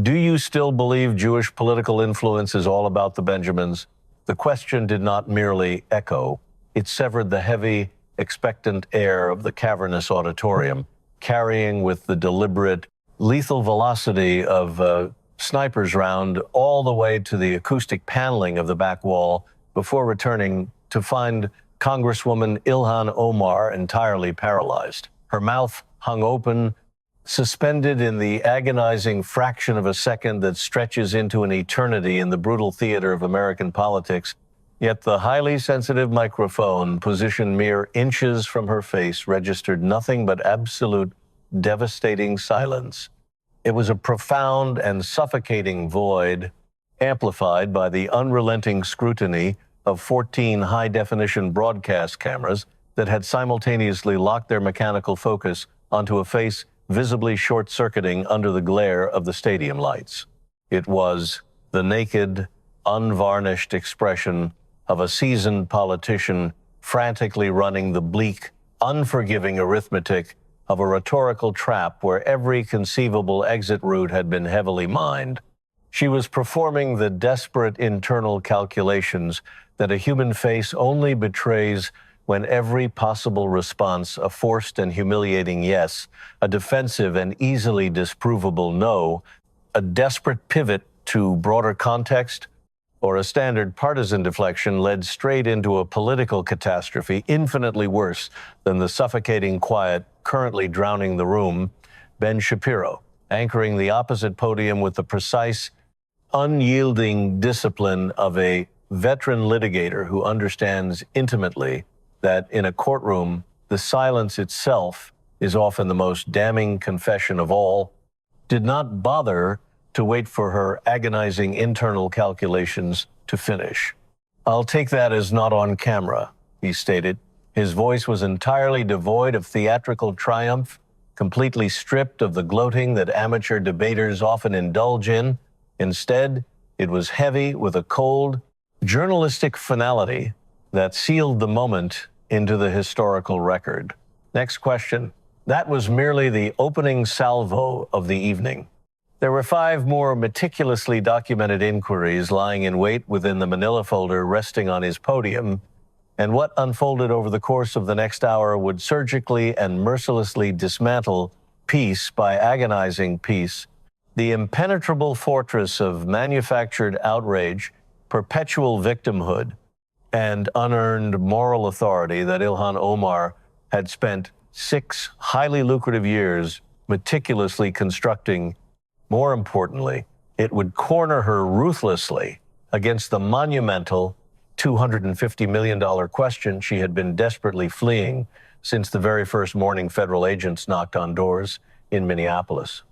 Do you still believe Jewish political influence is all about the Benjamins? The question did not merely echo. It severed the heavy, expectant air of the cavernous auditorium, carrying with the deliberate, lethal velocity of a sniper's round all the way to the acoustic paneling of the back wall before returning to find Congresswoman Ilhan Omar entirely paralyzed. Her mouth hung open, suspended in the agonizing fraction of a second that stretches into an eternity in the brutal theater of American politics. Yet the highly sensitive microphone, positioned mere inches from her face, registered nothing but absolute, devastating silence. It was a profound and suffocating void, amplified by the unrelenting scrutiny of 14 high-definition broadcast cameras that had simultaneously locked their mechanical focus onto a face visibly short-circuiting under the glare of the stadium lights. It was the naked, unvarnished expression of a seasoned politician frantically running the bleak, unforgiving arithmetic of a rhetorical trap where every conceivable exit route had been heavily mined. She was performing the desperate internal calculations that a human face only betrays when every possible response, a forced and humiliating yes, a defensive and easily disprovable no, a desperate pivot to broader context, or a standard partisan deflection led straight into a political catastrophe infinitely worse than the suffocating quiet currently drowning the room. Ben Shapiro, anchoring the opposite podium with the precise, unyielding discipline of a veteran litigator who understands intimately that in a courtroom, the silence itself is often the most damning confession of all, did not bother to wait for her agonizing internal calculations to finish. "I'll take that as not on camera," he stated. His voice was entirely devoid of theatrical triumph, completely stripped of the gloating that amateur debaters often indulge in. Instead, it was heavy with a cold, journalistic finality that sealed the moment into the historical record. Next question. That was merely the opening salvo of the evening. There were 5 more meticulously documented inquiries lying in wait within the manila folder resting on his podium, and what unfolded over the course of the next hour would surgically and mercilessly dismantle, piece by agonizing piece, the impenetrable fortress of manufactured outrage, perpetual victimhood, and unearned moral authority that Ilhan Omar had spent 6 highly lucrative years meticulously constructing. More importantly, it would corner her ruthlessly against the monumental $250 million question she had been desperately fleeing since the very first morning federal agents knocked on doors in Minneapolis.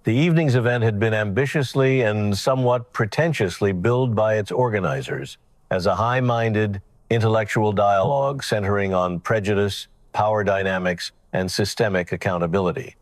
The evening's event had been ambitiously and somewhat pretentiously billed by its organizers as a high-minded intellectual dialogue centering on prejudice, power dynamics, and systemic accountability.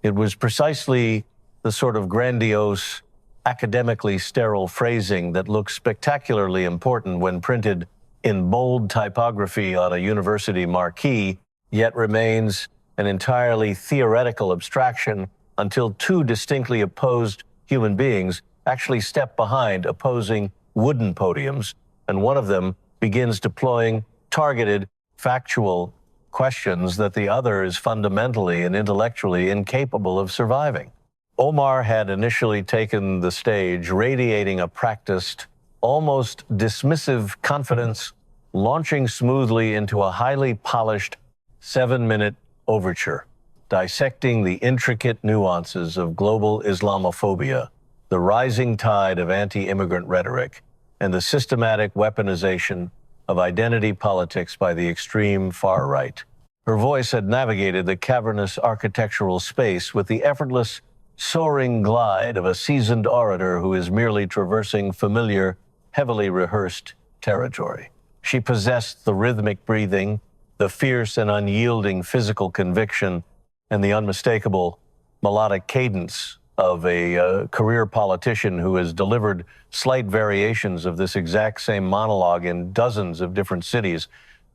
It was precisely the sort of grandiose, academically sterile phrasing that looks spectacularly important when printed in bold typography on a university marquee, yet remains an entirely theoretical abstraction until 2 distinctly opposed human beings actually step behind opposing wooden podiums, and one of them begins deploying targeted, factual questions that the other is fundamentally and intellectually incapable of surviving. Omar had initially taken the stage, radiating a practiced, almost dismissive confidence, launching smoothly into a highly polished 7-minute overture, dissecting the intricate nuances of global Islamophobia, the rising tide of anti-immigrant rhetoric, and the systematic weaponization of identity politics by the extreme far right. Her voice had navigated the cavernous architectural space with the effortless, soaring glide of a seasoned orator who is merely traversing familiar, heavily rehearsed territory. She possessed the rhythmic breathing, the fierce and unyielding physical conviction, and the unmistakable melodic cadence of a career politician who has delivered slight variations of this exact same monologue in dozens of different cities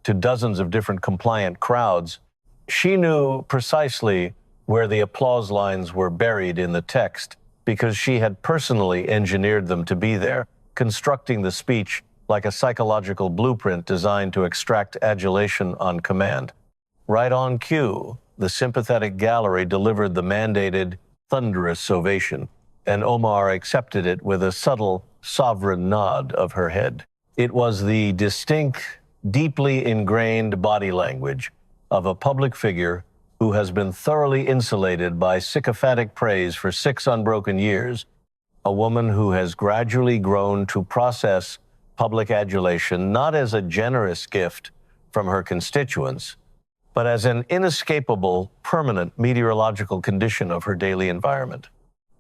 to dozens of different compliant crowds. She knew precisely where the applause lines were buried in the text, because she had personally engineered them to be there, constructing the speech like a psychological blueprint designed to extract adulation on command. Right on cue, the sympathetic gallery delivered the mandated, thunderous ovation, and Omar accepted it with a subtle, sovereign nod of her head. It was the distinct, deeply ingrained body language of a public figure who has been thoroughly insulated by sycophantic praise for 6 unbroken years, a woman who has gradually grown to process public adulation not as a generous gift from her constituents, but as an inescapable, permanent meteorological condition of her daily environment.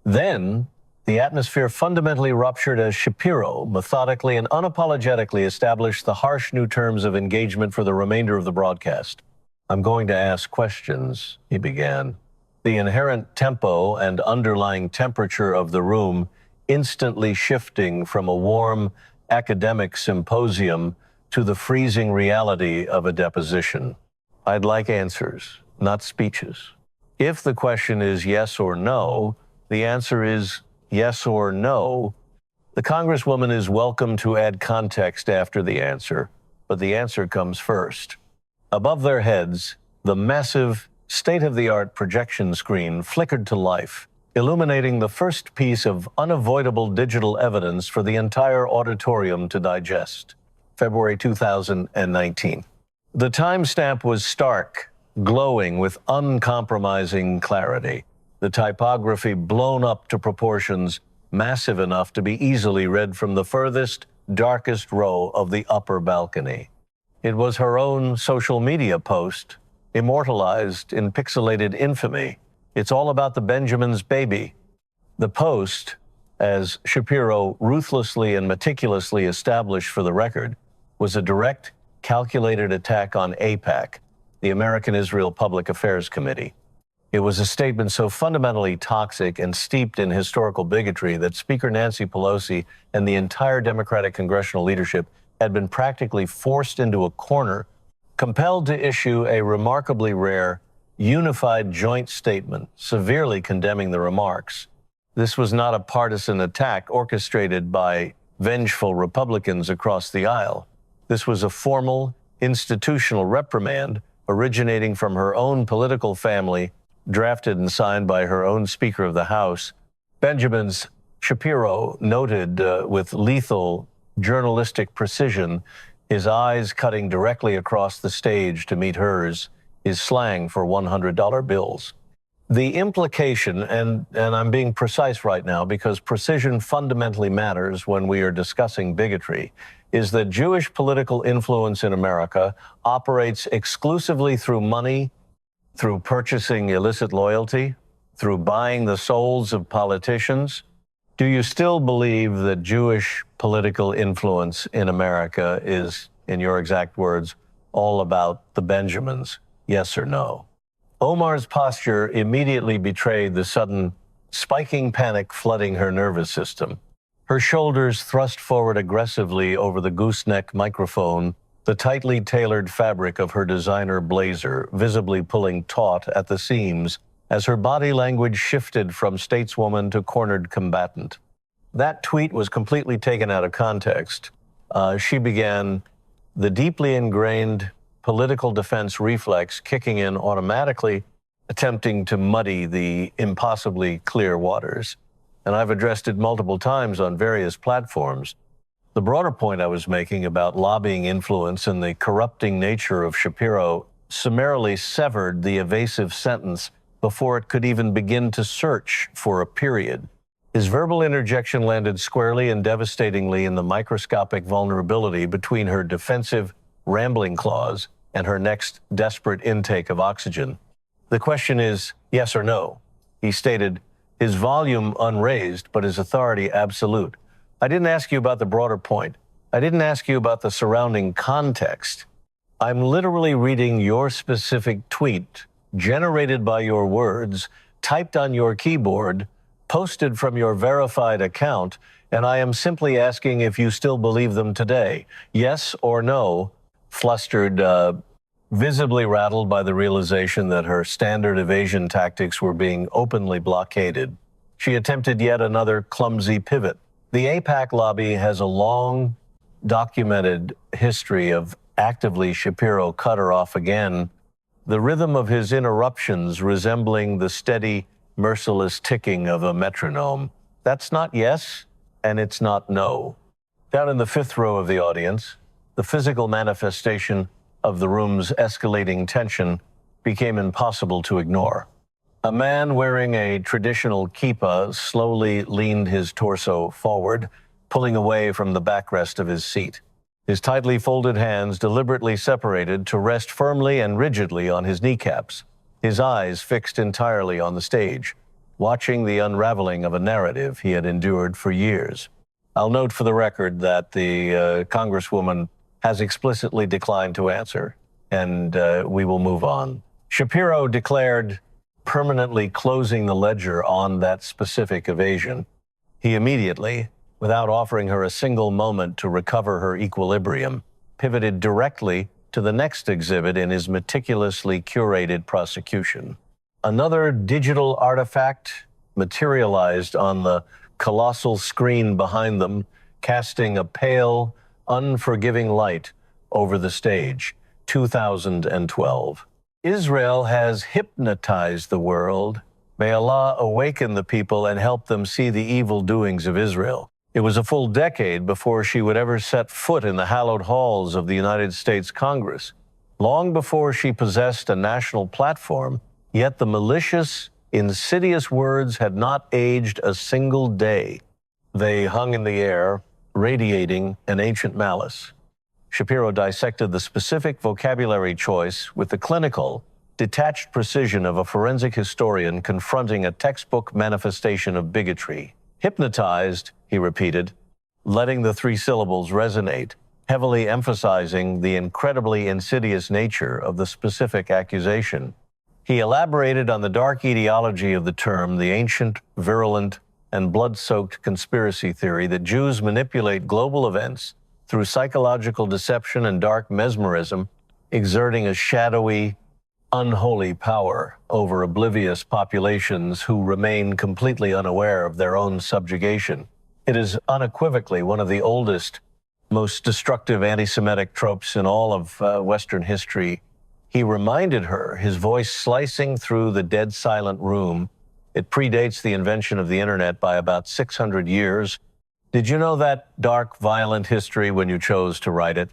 Then, the atmosphere fundamentally ruptured as Shapiro methodically and unapologetically established the harsh new terms of engagement for the remainder of the broadcast. "I'm going to ask questions," he began. The inherent tempo and underlying temperature of the room instantly shifting from a warm academic symposium to the freezing reality of a deposition. "I'd like answers, not speeches. If the question is yes or no, the answer is yes or no. The Congresswoman is welcome to add context after the answer, but the answer comes first." Above their heads, the massive, state-of-the-art projection screen flickered to life, illuminating the first piece of unavoidable digital evidence for the entire auditorium to digest. February 2019. The timestamp was stark, glowing with uncompromising clarity, the typography blown up to proportions massive enough to be easily read from the furthest, darkest row of the upper balcony. It was her own social media post, immortalized in pixelated infamy. "It's all about the Benjamins, baby." The post, as Shapiro ruthlessly and meticulously established for the record, was a direct, calculated attack on AIPAC, the American Israel Public Affairs Committee. It was a statement so fundamentally toxic and steeped in historical bigotry that Speaker Nancy Pelosi and the entire Democratic congressional leadership had been practically forced into a corner, compelled to issue a remarkably rare, unified joint statement severely condemning the remarks. This was not a partisan attack orchestrated by vengeful Republicans across the aisle. This was a formal, institutional reprimand originating from her own political family, drafted and signed by her own Speaker of the House. Benjamin's Shapiro noted with lethal journalistic precision, his eyes cutting directly across the stage to meet hers, is slang for $100 bills. The implication, and I'm being precise right now because precision fundamentally matters when we are discussing bigotry, is that Jewish political influence in America operates exclusively through money, through purchasing illicit loyalty, through buying the souls of politicians. Do you still believe that Jewish political influence in America is, in your exact words, all about the Benjamins? Yes or no? Omar's posture immediately betrayed the sudden, spiking panic flooding her nervous system. Her shoulders thrust forward aggressively over the gooseneck microphone, the tightly tailored fabric of her designer blazer visibly pulling taut at the seams as her body language shifted from stateswoman to cornered combatant. That tweet was completely taken out of context. She began, the deeply ingrained political defense reflex kicking in automatically, attempting to muddy the impossibly clear waters. And I've addressed it multiple times on various platforms. The broader point I was making about lobbying influence and the corrupting nature of Shapiro summarily severed the evasive sentence before it could even begin to search for a period. His verbal interjection landed squarely and devastatingly in the microscopic vulnerability between her defensive, rambling clause and her next desperate intake of oxygen. "The question is yes or no," he stated, his volume unraised, but his authority absolute. "I didn't ask you about the broader point. I didn't ask you about the surrounding context. I'm literally reading your specific tweet, generated by your words, typed on your keyboard, posted from your verified account, and I am simply asking if you still believe them today. Yes or no?" Flustered, visibly rattled by the realization that her standard evasion tactics were being openly blockaded, she attempted yet another clumsy pivot. The AIPAC lobby has a long documented history of actively Shapiro cut her off again, the rhythm of his interruptions resembling the steady, merciless ticking of a metronome. That's not yes, and it's not no. Down in the fifth row of the audience, the physical manifestation of the room's escalating tension became impossible to ignore. A man wearing a traditional kippah slowly leaned his torso forward, pulling away from the backrest of his seat. His tightly folded hands deliberately separated to rest firmly and rigidly on his kneecaps, his eyes fixed entirely on the stage, watching the unraveling of a narrative he had endured for years. I'll note for the record that the Congresswoman has explicitly declined to answer, and we will move on. Shapiro declared permanently closing the ledger on that specific evasion. He immediately, without offering her a single moment to recover her equilibrium, pivoted directly to the next exhibit in his meticulously curated prosecution. Another digital artifact materialized on the colossal screen behind them, casting a pale, unforgiving light over the stage. 2012. Israel has hypnotized the world. May Allah awaken the people and help them see the evil doings of Israel. It was a full decade before she would ever set foot in the hallowed halls of the United States Congress. Long before she possessed a national platform, yet the malicious, insidious words had not aged a single day. They hung in the air, radiating an ancient malice. Shapiro dissected the specific vocabulary choice with the clinical, detached precision of a forensic historian confronting a textbook manifestation of bigotry. Hypnotized, he repeated, letting the three syllables resonate, heavily emphasizing the incredibly insidious nature of the specific accusation. He elaborated on the dark etiology of the term, the ancient, virulent, and blood-soaked conspiracy theory that Jews manipulate global events through psychological deception and dark mesmerism, exerting a shadowy, unholy power over oblivious populations who remain completely unaware of their own subjugation. It is unequivocally one of the oldest, most destructive anti-Semitic tropes in all of Western history. He reminded her, his voice slicing through the dead silent room. It predates the invention of the internet by about 600 years. Did you know that dark, violent history when you chose to write it?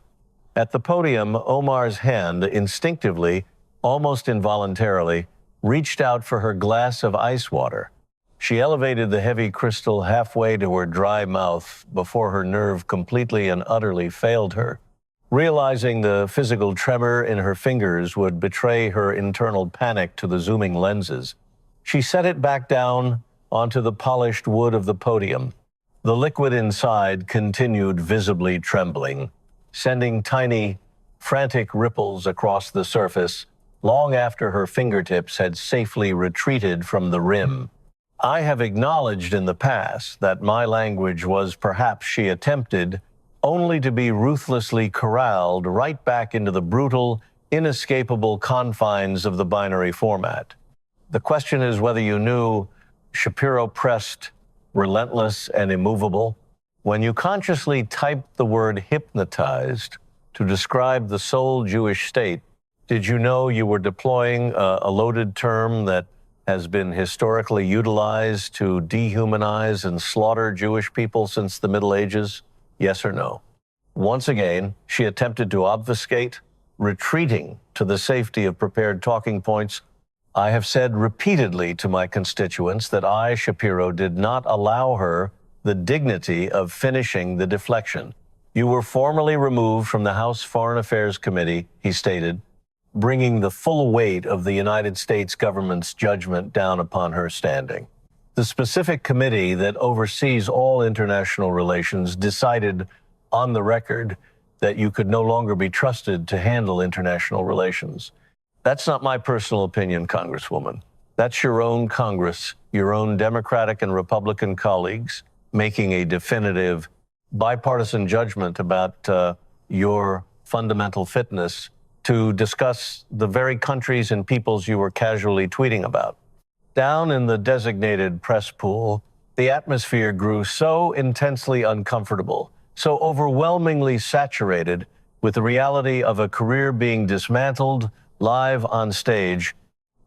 At the podium, Omar's hand instinctively, almost involuntarily, reached out for her glass of ice water. She elevated the heavy crystal halfway to her dry mouth before her nerve completely and utterly failed her. Realizing the physical tremor in her fingers would betray her internal panic to the zooming lenses, she set it back down onto the polished wood of the podium. The liquid inside continued visibly trembling, sending tiny, frantic ripples across the surface long after her fingertips had safely retreated from the rim. I have acknowledged in the past that my language was, perhaps she attempted, only to be ruthlessly corralled right back into the brutal, inescapable confines of the binary format. The question is whether you knew Shapiro pressed relentless and immovable. When you consciously typed the word hypnotized to describe the sole Jewish state, did you know you were deploying a loaded term that has been historically utilized to dehumanize and slaughter Jewish people since the Middle Ages? Yes or no? Once again, she attempted to obfuscate, retreating to the safety of prepared talking points. I have said repeatedly to my constituents that I, Shapiro, did not allow her the dignity of finishing the deflection. You were formally removed from the House Foreign Affairs Committee, he stated, bringing the full weight of the United States government's judgment down upon her standing. The specific committee that oversees all international relations decided on the record that you could no longer be trusted to handle international relations. That's not my personal opinion, Congresswoman. That's your own Congress, your own Democratic and Republican colleagues making a definitive bipartisan judgment about your fundamental fitness to discuss the very countries and peoples you were casually tweeting about. Down in the designated press pool, the atmosphere grew so intensely uncomfortable, so overwhelmingly saturated with the reality of a career being dismantled live on stage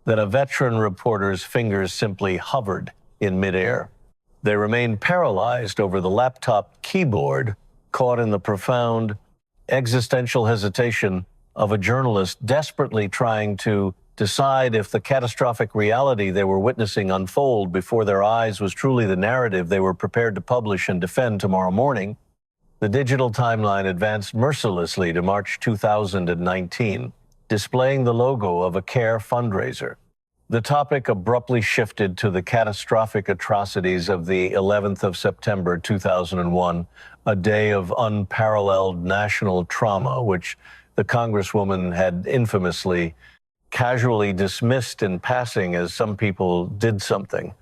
that a veteran reporter's fingers simply hovered in midair. They remained paralyzed over the laptop keyboard, caught in the profound existential hesitation of a journalist desperately trying to decide if the catastrophic reality they were witnessing unfold before their eyes was truly the narrative they were prepared to publish and defend tomorrow morning. The digital timeline advanced mercilessly to March 2019, displaying the logo of a CARE fundraiser. The topic abruptly shifted to the catastrophic atrocities of the 11th of September 2001, a day of unparalleled national trauma, which the Congresswoman had infamously casually dismissed in passing as some people did something,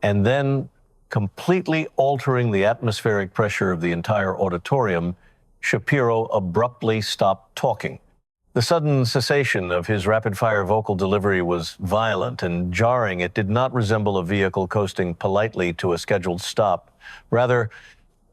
and then completely altering the atmospheric pressure of the entire auditorium, Shapiro abruptly stopped talking. The sudden cessation of his rapid-fire vocal delivery was violent and jarring. It did not resemble a vehicle coasting politely to a scheduled stop. Rather,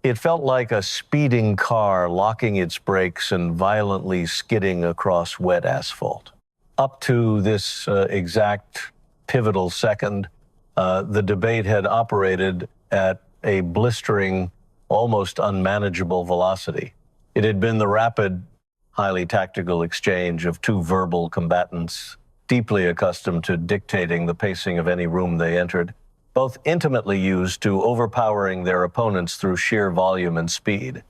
it felt like a speeding car locking its brakes and violently skidding across wet asphalt. Up to this exact pivotal second, the debate had operated at a blistering, almost unmanageable velocity. It had been the rapid, highly tactical exchange of two verbal combatants, deeply accustomed to dictating the pacing of any room they entered, both intimately used to overpowering their opponents through sheer volume and speed.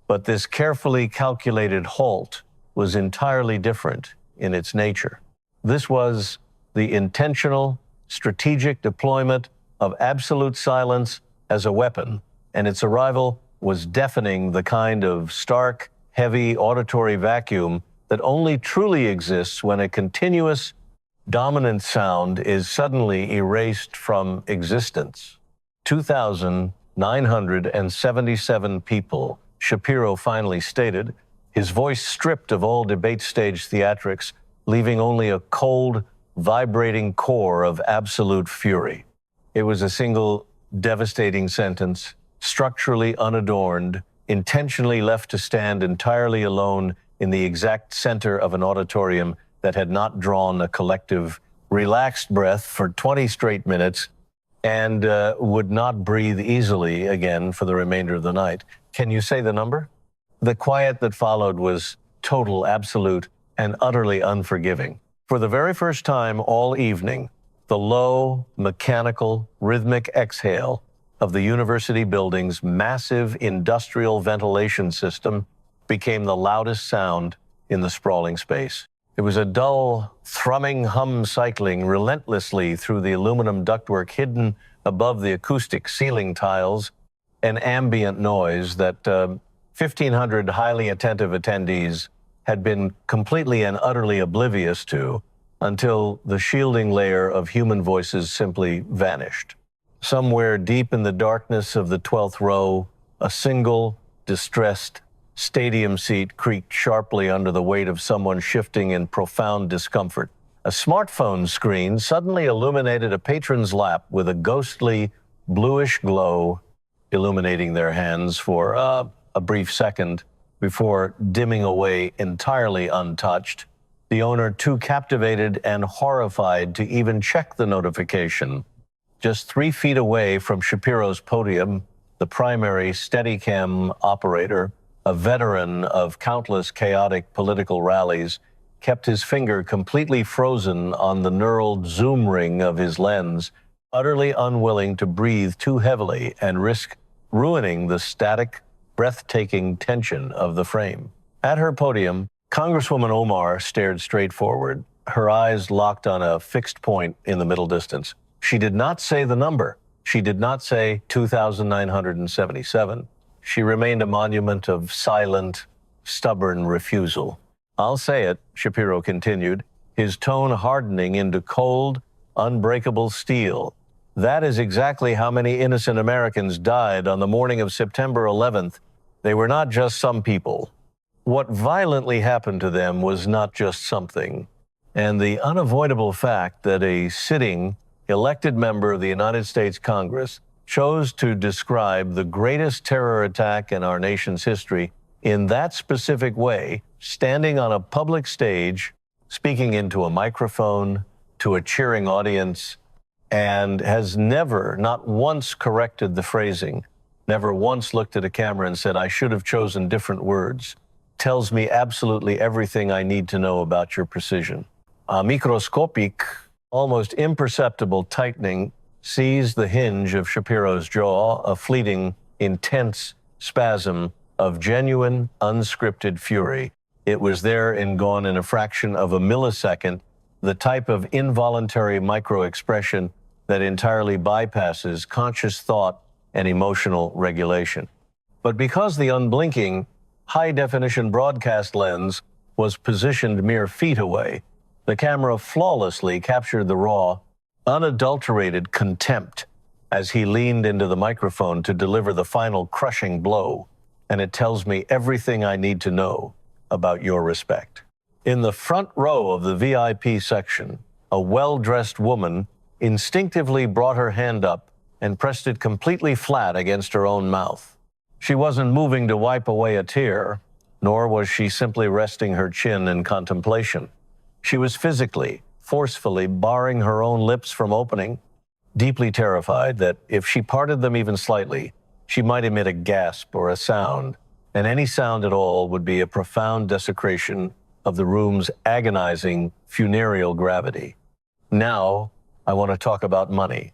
But this carefully calculated halt was entirely different in its nature. This was the intentional, strategic deployment of absolute silence as a weapon, and its arrival was deafening, the kind of stark, heavy auditory vacuum that only truly exists when a continuous, dominant sound is suddenly erased from existence. 2,977 people, Shapiro finally stated, his voice stripped of all debate stage theatrics, leaving only a cold, vibrating core of absolute fury. It was a single devastating sentence, structurally unadorned, intentionally left to stand entirely alone in the exact center of an auditorium that had not drawn a collective, relaxed breath for 20 straight minutes and would not breathe easily again for the remainder of the night. Can you say the number? The quiet that followed was total, absolute, and utterly unforgiving. For the very first time all evening, the low, mechanical, rhythmic exhale of the university building's massive industrial ventilation system became the loudest sound in the sprawling space. It was a dull, thrumming hum cycling relentlessly through the aluminum ductwork hidden above the acoustic ceiling tiles, an ambient noise that 1,500 highly attentive attendees had been completely and utterly oblivious to until the shielding layer of human voices simply vanished. Somewhere deep in the darkness of the 12th row, a single, distressed stadium seat creaked sharply under the weight of someone shifting in profound discomfort. A smartphone screen suddenly illuminated a patron's lap with a ghostly, bluish glow illuminating their hands for a brief second before dimming away entirely untouched, the owner too captivated and horrified to even check the notification. Just 3 feet away from Shapiro's podium, the primary Steadicam operator, a veteran of countless chaotic political rallies, kept his finger completely frozen on the knurled zoom ring of his lens, utterly unwilling to breathe too heavily and risk ruining the static, breathtaking tension of the frame. At her podium, Congresswoman Omar stared straight forward, her eyes locked on a fixed point in the middle distance. She did not say the number. She did not say 2,977. She remained a monument of silent, stubborn refusal. "I'll say it," Shapiro continued, his tone hardening into cold, unbreakable steel. "That is exactly how many innocent Americans died on the morning of September 11th. They were not just some people. What violently happened to them was not just something. And the unavoidable fact that a sitting, elected member of the United States Congress, chose to describe the greatest terror attack in our nation's history in that specific way, standing on a public stage, speaking into a microphone to a cheering audience, and has never, not once, corrected the phrasing, never once looked at a camera and said, I should have chosen different words, tells me absolutely everything I need to know about your precision. A microscopic, almost imperceptible tightening seized the hinge of Shapiro's jaw, a fleeting, intense spasm of genuine, unscripted fury. It was there and gone in a fraction of a millisecond, the type of involuntary micro-expression that entirely bypasses conscious thought and emotional regulation. But because the unblinking, high-definition broadcast lens was positioned mere feet away, the camera flawlessly captured the raw, unadulterated contempt as he leaned into the microphone to deliver the final crushing blow. And it tells me everything I need to know about your respect. In the front row of the VIP section, a well-dressed woman instinctively brought her hand up and pressed it completely flat against her own mouth. She wasn't moving to wipe away a tear, nor was she simply resting her chin in contemplation. She was physically, forcefully barring her own lips from opening, deeply terrified that if she parted them even slightly, she might emit a gasp or a sound, and any sound at all would be a profound desecration of the room's agonizing funereal gravity. Now, I want to talk about money.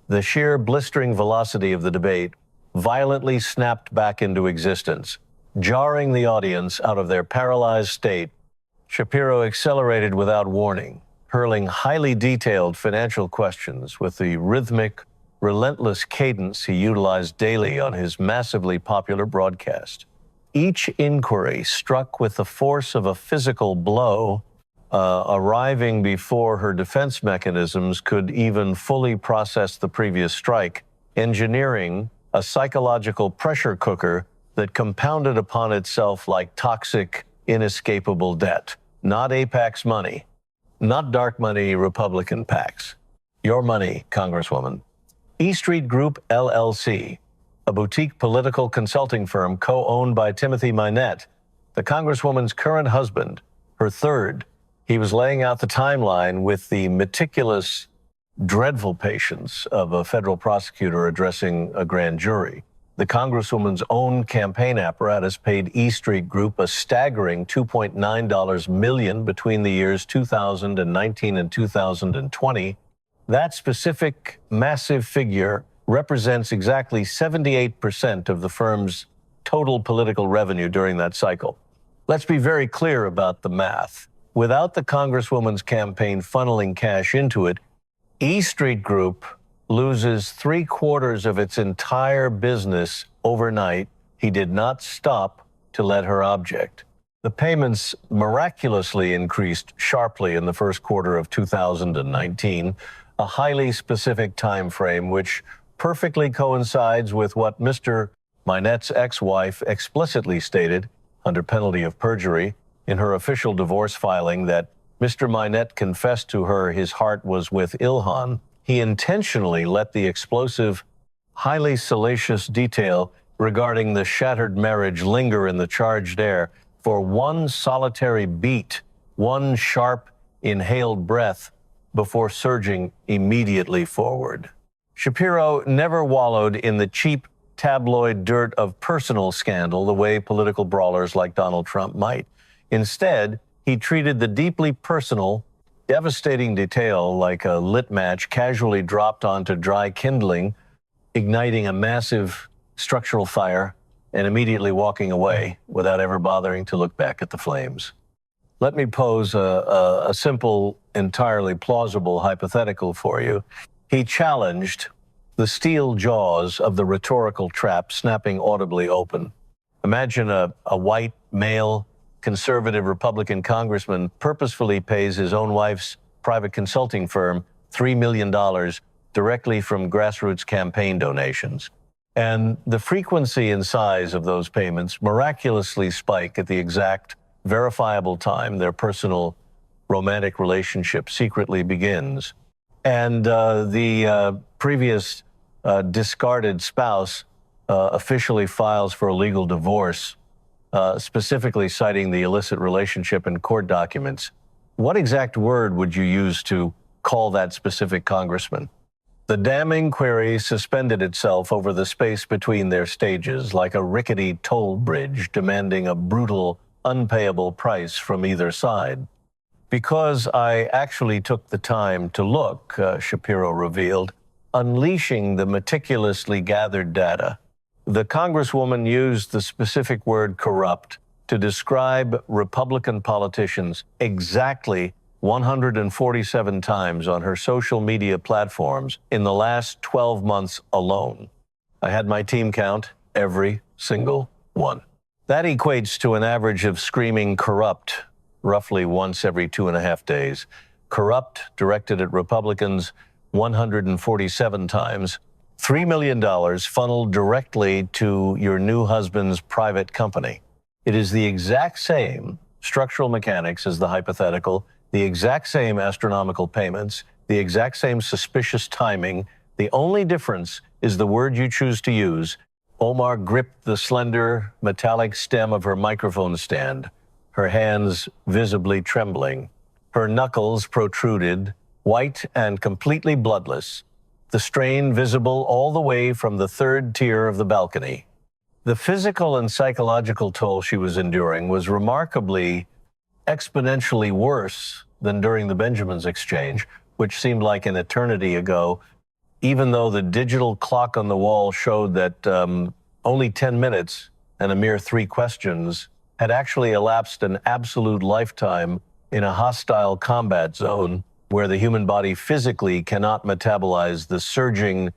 The sheer blistering velocity of the debate violently snapped back into existence, jarring the audience out of their paralyzed state. Shapiro accelerated without warning, hurling highly detailed financial questions with the rhythmic, relentless cadence he utilized daily on his massively popular broadcast. Each inquiry struck with the force of a physical blow, arriving before her defense mechanisms could even fully process the previous strike, engineering a psychological pressure cooker that compounded upon itself like toxic, inescapable debt. Not AIPAC's money, not dark money Republican PACs. Your money, Congresswoman. E Street Group, LLC, a boutique political consulting firm co-owned by Timothy Minette, the Congresswoman's current husband, her third. He was laying out the timeline with the meticulous, dreadful patience of a federal prosecutor addressing a grand jury. The Congresswoman's own campaign apparatus paid E Street Group a staggering $2.9 million between the years 2019 and 2020. That specific massive figure represents exactly 78% of the firm's total political revenue during that cycle. Let's be very clear about the math. Without the Congresswoman's campaign funneling cash into it, E Street Group loses 3/4 of its entire business overnight. He did not stop to let her object. The payments miraculously increased sharply in the first quarter of 2019, a highly specific time frame which perfectly coincides with what Mr. Minette's ex-wife explicitly stated under penalty of perjury in her official divorce filing, that Mr. Minette confessed to her his heart was with Ilhan. He intentionally let the explosive, highly salacious detail regarding the shattered marriage linger in the charged air for one solitary beat, one sharp, inhaled breath before surging immediately forward. Shapiro never wallowed in the cheap tabloid dirt of personal scandal the way political brawlers like Donald Trump might. Instead, he treated the deeply personal, devastating detail like a lit match casually dropped onto dry kindling, igniting a massive structural fire and immediately walking away without ever bothering to look back at the flames. Let me pose a simple, entirely plausible hypothetical for you. He challenged the steel jaws of the rhetorical trap snapping audibly open. Imagine a white, male, conservative Republican congressman purposefully pays his own wife's private consulting firm $3 million directly from grassroots campaign donations. And the frequency and size of those payments miraculously spike at the exact, verifiable time their personal romantic relationship secretly begins. and the previous discarded spouse officially files for a legal divorce, specifically citing the illicit relationship in court documents, what exact word would you use to call that specific congressman? The damning query suspended itself over the space between their stages, like a rickety toll bridge demanding a brutal, unpayable price from either side. Because I actually took the time to look, Shapiro revealed, unleashing the meticulously gathered data, the Congresswoman used the specific word corrupt to describe Republican politicians exactly 147 times on her social media platforms in the last 12 months alone. I had my team count every single one. That equates to an average of screaming corrupt roughly once every 2.5 days. Corrupt, directed at Republicans 147 times. $3 million funneled directly to your new husband's private company. It is the exact same structural mechanics as the hypothetical, the exact same astronomical payments, the exact same suspicious timing. The only difference is the word you choose to use. Omar gripped the slender metallic stem of her microphone stand, her hands visibly trembling. Her knuckles protruded, white and completely bloodless, the strain visible all the way from the third tier of the balcony. The physical and psychological toll she was enduring was remarkably exponentially worse than during the Benjamins exchange, which seemed like an eternity ago, even though the digital clock on the wall showed that only 10 minutes and a mere 3 questions had actually elapsed an absolute lifetime in a hostile combat zone where the human body physically cannot metabolize the surging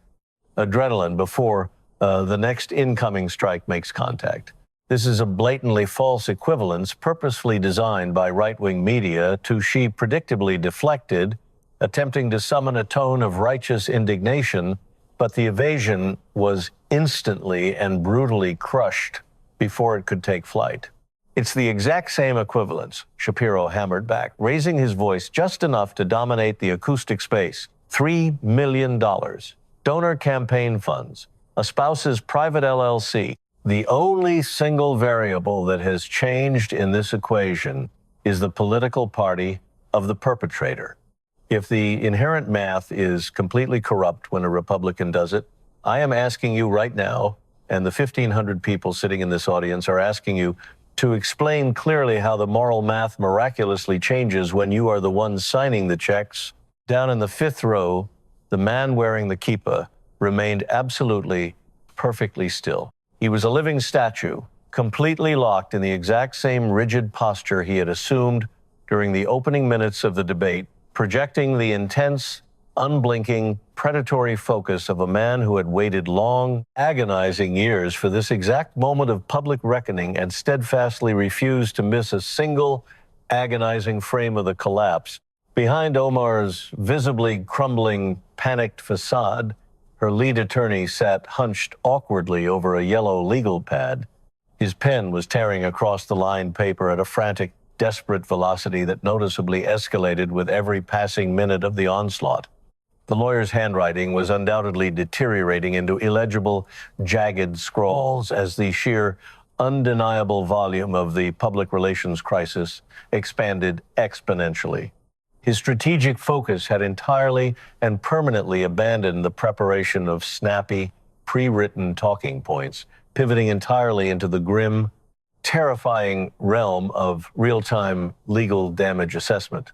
adrenaline before the next incoming strike makes contact. This is a blatantly false equivalence purposefully designed by right-wing media to, she predictably deflected, attempting to summon a tone of righteous indignation, but the evasion was instantly and brutally crushed before it could take flight. It's the exact same equivalence, Shapiro hammered back, raising his voice just enough to dominate the acoustic space. $3 million. Donor campaign funds. A spouse's private LLC. The only single variable that has changed in this equation is the political party of the perpetrator. If the inherent math is completely corrupt when a Republican does it, I am asking you right now, and the 1,500 people sitting in this audience are asking you to explain clearly how the moral math miraculously changes when you are the one signing the checks. Down in the 5th row, the man wearing the kippah remained absolutely, perfectly still. He was a living statue, completely locked in the exact same rigid posture he had assumed during the opening minutes of the debate, projecting the intense, unblinking, predatory focus of a man who had waited long, agonizing years for this exact moment of public reckoning and steadfastly refused to miss a single agonizing frame of the collapse. Behind Omar's visibly crumbling, panicked facade, her lead attorney sat hunched awkwardly over a yellow legal pad. His pen was tearing across the lined paper at a frantic, desperate velocity that noticeably escalated with every passing minute of the onslaught. The lawyer's handwriting was undoubtedly deteriorating into illegible, jagged scrawls as the sheer, undeniable volume of the public relations crisis expanded exponentially. His strategic focus had entirely and permanently abandoned the preparation of snappy, pre-written talking points, pivoting entirely into the grim, terrifying realm of real-time legal damage assessment.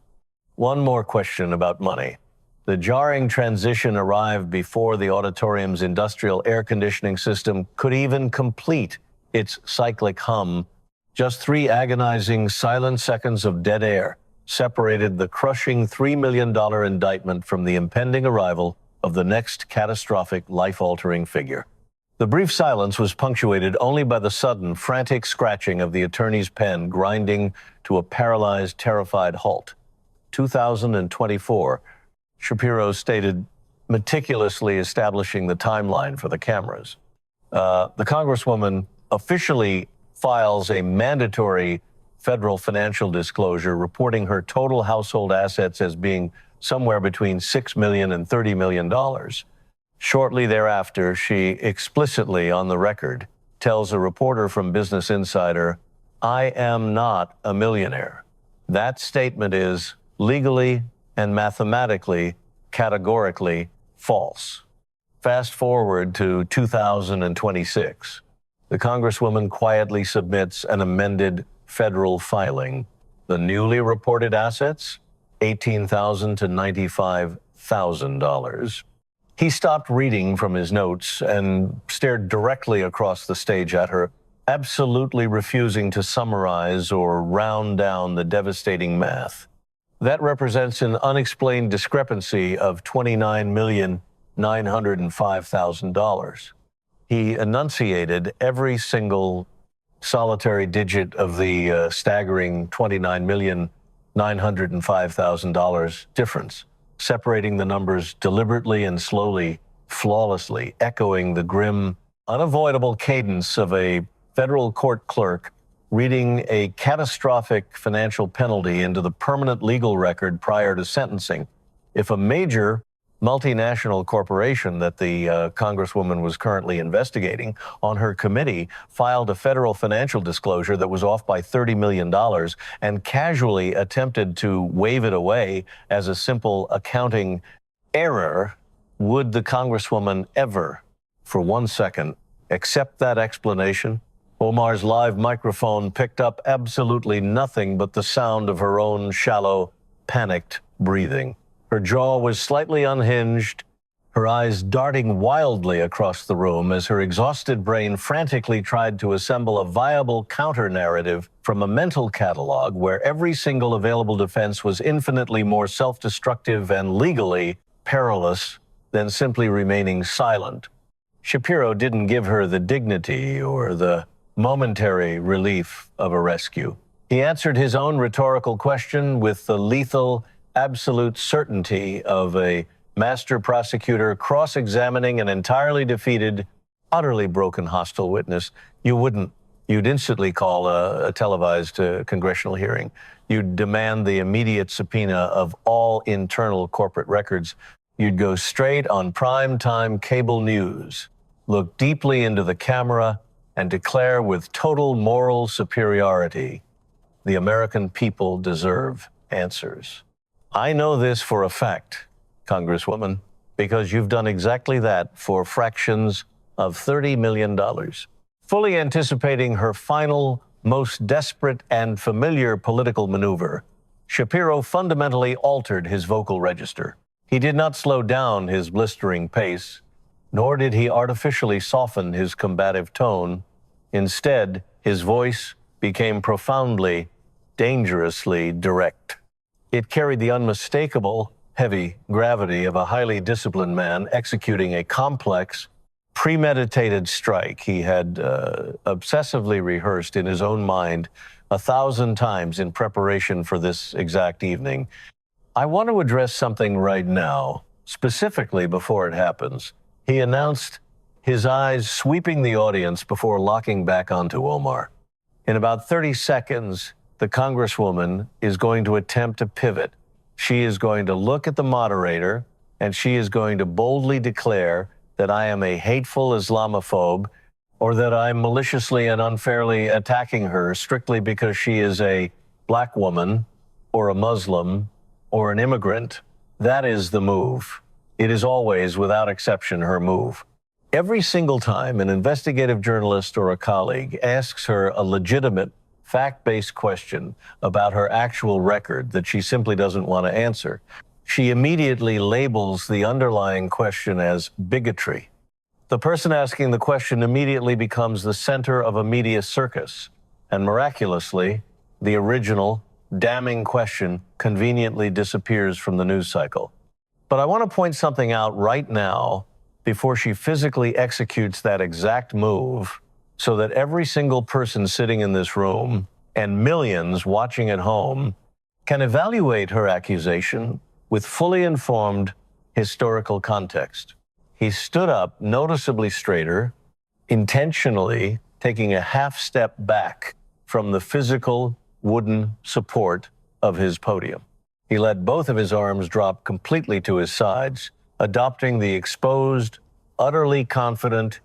One more question about money. The jarring transition arrived before the auditorium's industrial air conditioning system could even complete its cyclic hum. Just 3 agonizing, silent seconds of dead air separated the crushing $3 million indictment from the impending arrival of the next catastrophic, life-altering figure. The brief silence was punctuated only by the sudden, frantic scratching of the attorney's pen grinding to a paralyzed, terrified halt. 2024, Shapiro stated, meticulously establishing the timeline for the cameras. The Congresswoman officially files a mandatory federal financial disclosure reporting her total household assets as being somewhere between $6 million and $30 million. Shortly thereafter, she explicitly on the record tells a reporter from Business Insider, "I am not a millionaire." That statement is legally and mathematically, categorically false. Fast forward to 2026. The Congresswoman quietly submits an amended federal filing. The newly reported assets, $18,000 to $95,000. He stopped reading from his notes and stared directly across the stage at her, absolutely refusing to summarize or round down the devastating math. That represents an unexplained discrepancy of $29,905,000. He enunciated every single solitary digit of the staggering $29,905,000 difference, separating the numbers deliberately and slowly, flawlessly, echoing the grim, unavoidable cadence of a federal court clerk reading a catastrophic financial penalty into the permanent legal record prior to sentencing. If a major multinational corporation that the Congresswoman was currently investigating on her committee filed a federal financial disclosure that was off by $30 million and casually attempted to wave it away as a simple accounting error, would the Congresswoman ever, for 1 second, accept that explanation? Omar's live microphone picked up absolutely nothing but the sound of her own shallow, panicked breathing. Her jaw was slightly unhinged, her eyes darting wildly across the room as her exhausted brain frantically tried to assemble a viable counter-narrative from a mental catalog where every single available defense was infinitely more self-destructive and legally perilous than simply remaining silent. Shapiro didn't give her the dignity or the momentary relief of a rescue. He answered his own rhetorical question with the lethal, absolute certainty of a master prosecutor cross-examining an entirely defeated, utterly broken hostile witness. You'd instantly call a televised congressional hearing. You'd demand the immediate subpoena of all internal corporate records. You'd go straight on prime-time cable news, look deeply into the camera, and declare with total moral superiority, the American people deserve answers. I know this for a fact, Congresswoman, because you've done exactly that for fractions of $30 million. Fully anticipating her final, most desperate and familiar political maneuver, Shapiro fundamentally altered his vocal register. He did not slow down his blistering pace, nor did he artificially soften his combative tone. Instead, his voice became profoundly, dangerously direct. It carried the unmistakable, heavy gravity of a highly disciplined man executing a complex, premeditated strike he had obsessively rehearsed in his own mind 1,000 times in preparation for this exact evening. I want to address something right now, specifically before it happens. He announced, his eyes sweeping the audience before locking back onto Omar. In about 30 seconds, the Congresswoman is going to attempt to pivot. She is going to look at the moderator, and she is going to boldly declare that I am a hateful Islamophobe, or that I'm maliciously and unfairly attacking her strictly because she is a black woman, or a Muslim, or an immigrant. That is the move. It is always, without exception, her move. Every single time an investigative journalist or a colleague asks her a legitimate, fact-based question about her actual record that she simply doesn't want to answer, she immediately labels the underlying question as bigotry. The person asking the question immediately becomes the center of a media circus, and miraculously, the original, damning question conveniently disappears from the news cycle. But I want to point something out right now before she physically executes that exact move, so that every single person sitting in this room and millions watching at home can evaluate her accusation with fully informed historical context. He stood up noticeably straighter, intentionally taking a half step back from the physical wooden support of his podium. He let both of his arms drop completely to his sides, adopting the exposed, utterly confident,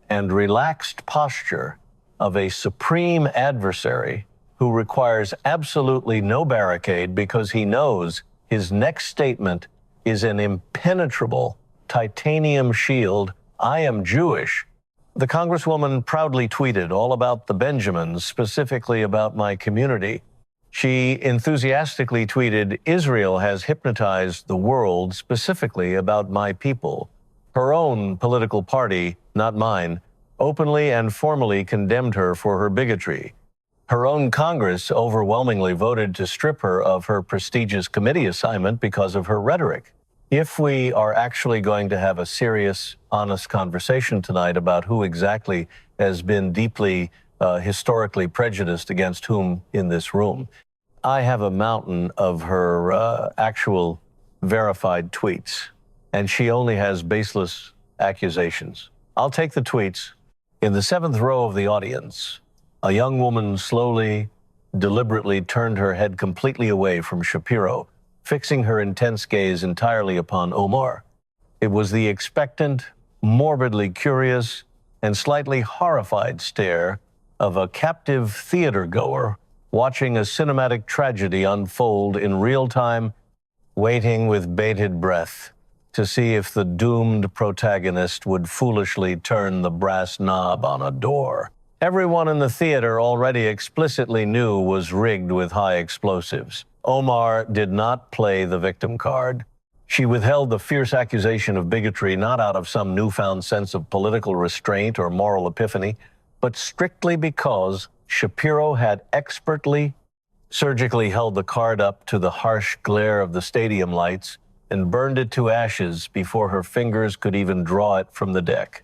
and relaxed posture of a supreme adversary who requires absolutely no barricade because he knows his next statement is an impenetrable titanium shield. I am Jewish. The Congresswoman proudly tweeted all about the Benjamins, specifically about my community. She enthusiastically tweeted, Israel has hypnotized the world specifically about my people. Her own political party, not mine, openly and formally condemned her for her bigotry. Her own Congress overwhelmingly voted to strip her of her prestigious committee assignment because of her rhetoric. If we are actually going to have a serious, honest conversation tonight about who exactly has been deeply historically prejudiced against whom in this room, I have a mountain of her actual verified tweets, and she only has baseless accusations. I'll take the tweets. In the seventh row of the audience, a young woman slowly, deliberately turned her head completely away from Shapiro, fixing her intense gaze entirely upon Omar. It was the expectant, morbidly curious, and slightly horrified stare of a captive theater-goer watching a cinematic tragedy unfold in real time, waiting with bated breath to see if the doomed protagonist would foolishly turn the brass knob on a door. Everyone in the theater already explicitly knew was rigged with high explosives. Omar did not play the victim card. She withheld the fierce accusation of bigotry not out of some newfound sense of political restraint or moral epiphany, but strictly because Shapiro had expertly, surgically held the card up to the harsh glare of the stadium lights and burned it to ashes before her fingers could even draw it from the deck.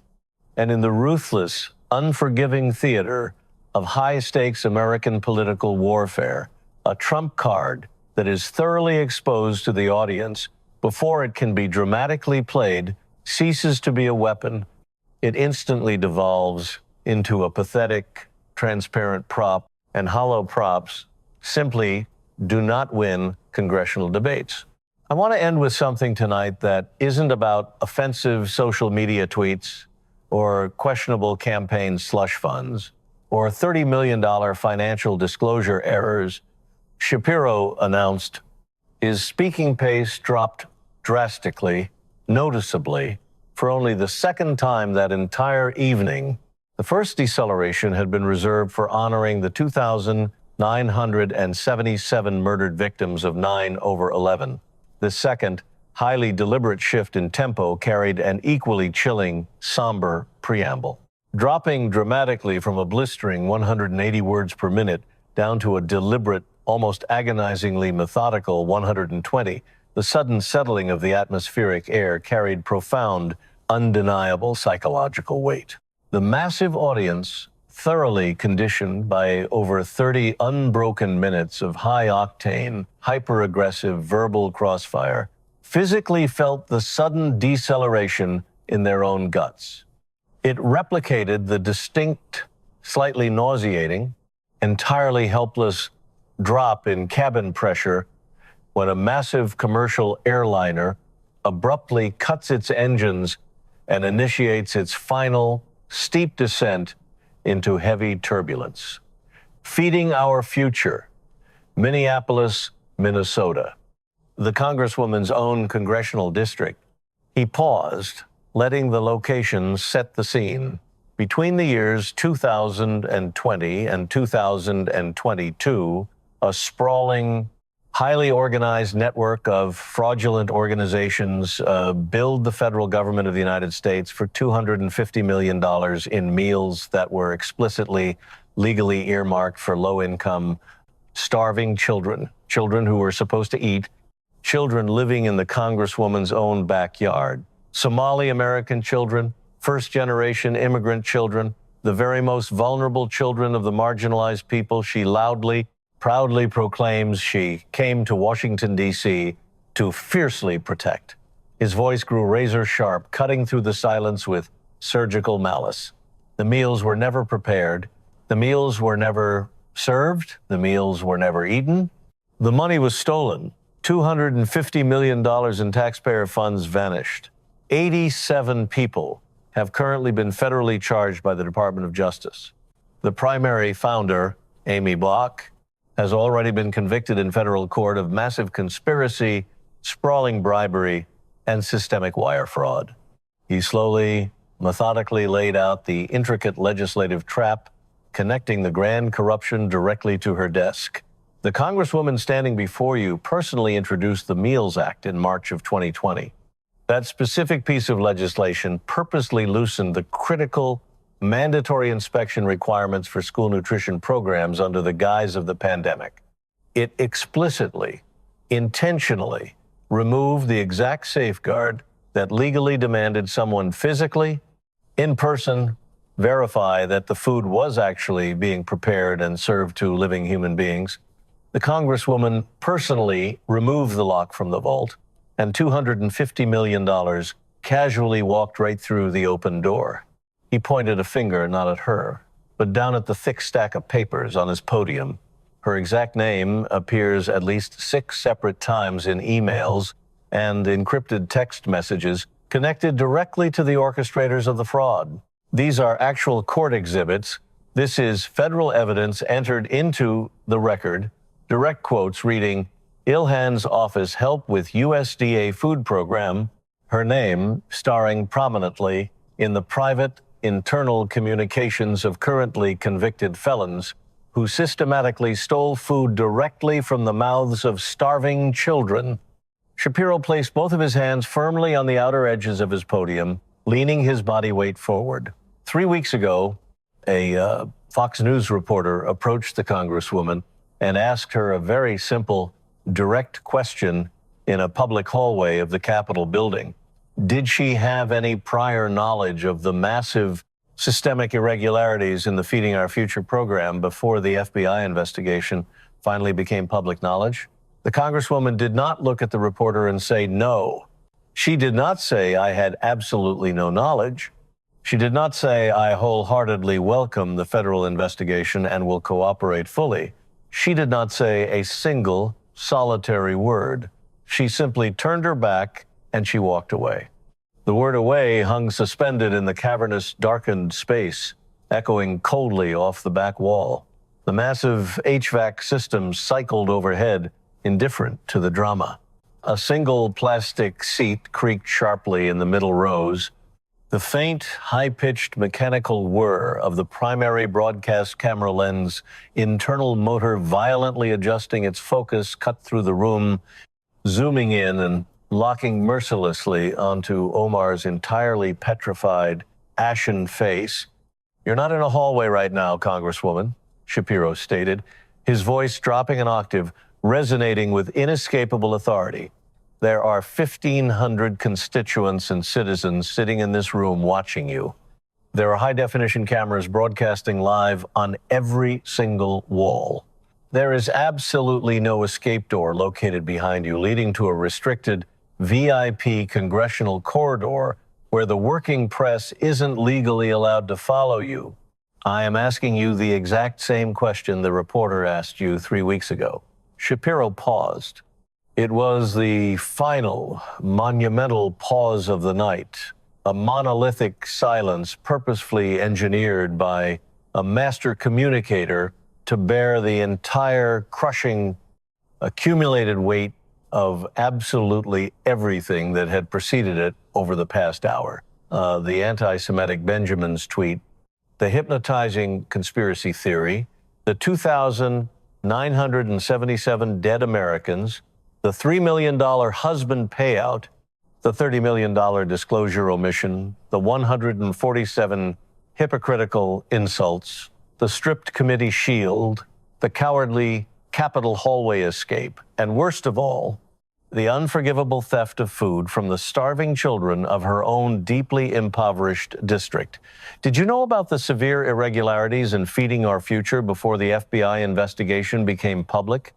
And in the ruthless, unforgiving theater of high-stakes American political warfare, a trump card that is thoroughly exposed to the audience before it can be dramatically played ceases to be a weapon. It instantly devolves into a pathetic, transparent prop, and hollow props simply do not win congressional debates. I want to end with something tonight that isn't about offensive social media tweets or questionable campaign slush funds or $30 million financial disclosure errors. Shapiro announced his speaking pace dropped drastically, noticeably, for only the second time that entire evening. The first deceleration had been reserved for honoring the 2,977 murdered victims of 9/11. The second, highly deliberate shift in tempo carried an equally chilling, somber preamble. Dropping dramatically from a blistering 180 words per minute down to a deliberate, almost agonizingly methodical 120, the sudden settling of the atmospheric air carried profound, undeniable psychological weight. The massive audience, thoroughly conditioned by over 30 unbroken minutes of high-octane, hyper-aggressive verbal crossfire, physically felt the sudden deceleration in their own guts. It replicated the distinct, slightly nauseating, entirely helpless drop in cabin pressure when a massive commercial airliner abruptly cuts its engines and initiates its final, steep descent into heavy turbulence. Feeding our future, Minneapolis, Minnesota, the Congresswoman's own congressional district. He paused, letting the location set the scene. Between the years 2020 and 2022, a sprawling, highly organized network of fraudulent organizations billed the federal government of the United States for $250 million in meals that were explicitly legally earmarked for low-income, starving children, children who were supposed to eat, children living in the Congresswoman's own backyard, Somali American children, first-generation immigrant children, the very most vulnerable children of the marginalized people she loudly, proudly proclaims she came to Washington, D.C. to fiercely protect. His voice grew razor sharp, cutting through the silence with surgical malice. The meals were never prepared. The meals were never served. The meals were never eaten. The money was stolen. $250 million in taxpayer funds vanished. 87 people have currently been federally charged by the Department of Justice. The primary founder, Amy Block, has already been convicted in federal court of massive conspiracy, sprawling bribery, and systemic wire fraud. He slowly, methodically laid out the intricate legislative trap connecting the grand corruption directly to her desk. The Congresswoman standing before you personally introduced the Meals Act in March of 2020. That specific piece of legislation purposely loosened the critical mandatory inspection requirements for school nutrition programs under the guise of the pandemic. It explicitly, intentionally removed the exact safeguard that legally demanded someone physically, in person, verify that the food was actually being prepared and served to living human beings. The Congresswoman personally removed the lock from the vault, and $250 million casually walked right through the open door. He pointed a finger not at her, but down at the thick stack of papers on his podium. Her exact name appears at least 6 separate times in emails and encrypted text messages connected directly to the orchestrators of the fraud. These are actual court exhibits. This is federal evidence entered into the record. Direct quotes reading, Ilhan's office help with USDA food program, her name starring prominently in the private internal communications of currently convicted felons who systematically stole food directly from the mouths of starving children. Shapiro placed both of his hands firmly on the outer edges of his podium, leaning his body weight forward. 3 weeks ago, a Fox News reporter approached the Congresswoman and asked her a very simple, direct question in a public hallway of the Capitol building. Did she have any prior knowledge of the massive systemic irregularities in the Feeding Our Future program before the FBI investigation finally became public knowledge? The Congresswoman did not look at the reporter and say no. She did not say, I had absolutely no knowledge. She did not say, I wholeheartedly welcome the federal investigation and will cooperate fully. She did not say a single solitary word. She simply turned her back and she walked away. The word away hung suspended in the cavernous, darkened space, echoing coldly off the back wall. The massive HVAC systems cycled overhead, indifferent to the drama. A single plastic seat creaked sharply in the middle rows. The faint, high-pitched mechanical whir of the primary broadcast camera lens, internal motor violently adjusting its focus, cut through the room, zooming in and locking mercilessly onto Omar's entirely petrified, ashen face. You're not in a hallway right now, Congresswoman, Shapiro stated, his voice dropping an octave, resonating with inescapable authority. There are 1,500 constituents and citizens sitting in this room watching you. There are high-definition cameras broadcasting live on every single wall. There is absolutely no escape door located behind you, leading to a restricted VIP congressional corridor where the working press isn't legally allowed to follow you. I am asking you the exact same question the reporter asked you 3 weeks ago. Shapiro paused. It was the final, monumental pause of the night, a monolithic silence purposefully engineered by a master communicator to bear the entire crushing, accumulated weight of absolutely everything that had preceded it over the past hour. The anti-Semitic Benjamin's tweet, the hypnotizing conspiracy theory, the 2,977 dead Americans, the $3 million husband payout, the $30 million disclosure omission, the 147 hypocritical insults, the stripped committee shield, the cowardly Capitol hallway escape, and worst of all, the unforgivable theft of food from the starving children of her own deeply impoverished district. Did you know about the severe irregularities in Feeding Our Future before the FBI investigation became public?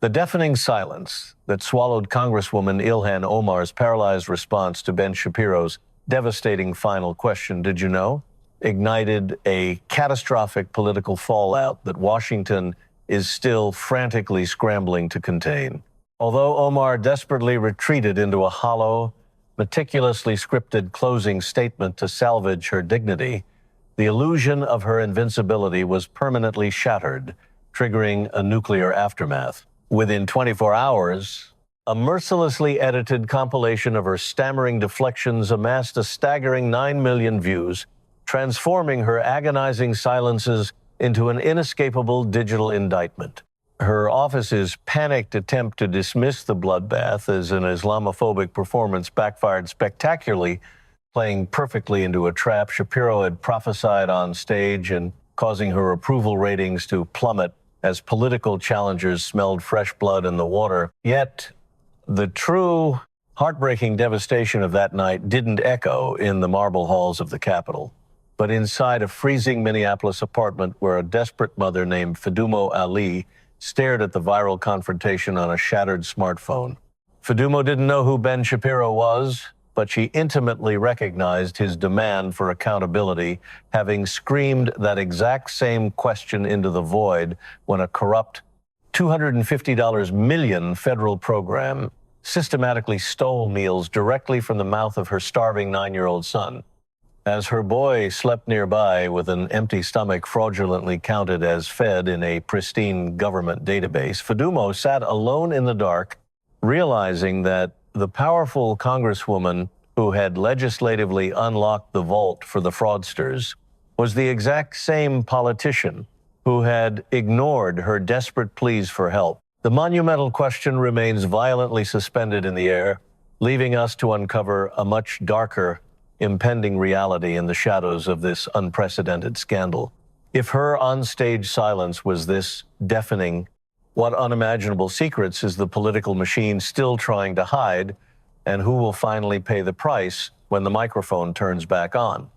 The deafening silence that swallowed Congresswoman Ilhan Omar's paralyzed response to Ben Shapiro's devastating final question, did you know, ignited a catastrophic political fallout that Washington is still frantically scrambling to contain. Although Omar desperately retreated into a hollow, meticulously scripted closing statement to salvage her dignity, the illusion of her invincibility was permanently shattered, triggering a nuclear aftermath. Within 24 hours, a mercilessly edited compilation of her stammering deflections amassed a staggering 9 million views, transforming her agonizing silences into an inescapable digital indictment. Her office's panicked attempt to dismiss the bloodbath as an Islamophobic performance backfired spectacularly, playing perfectly into a trap Shapiro had prophesied on stage and causing her approval ratings to plummet as political challengers smelled fresh blood in the water. Yet, the true heartbreaking devastation of that night didn't echo in the marble halls of the Capitol, but inside a freezing Minneapolis apartment where a desperate mother named Fidumo Ali stared at the viral confrontation on a shattered smartphone. Fidumo didn't know who Ben Shapiro was, but she intimately recognized his demand for accountability, having screamed that exact same question into the void when a corrupt $250 million federal program systematically stole meals directly from the mouth of her starving 9-year-old son. As her boy slept nearby with an empty stomach fraudulently counted as fed in a pristine government database, Fidumo sat alone in the dark, realizing that the powerful congresswoman who had legislatively unlocked the vault for the fraudsters was the exact same politician who had ignored her desperate pleas for help. The monumental question remains violently suspended in the air, leaving us to uncover a much darker, impending reality in the shadows of this unprecedented scandal. If her onstage silence was this deafening, what unimaginable secrets is the political machine still trying to hide, and who will finally pay the price when the microphone turns back on?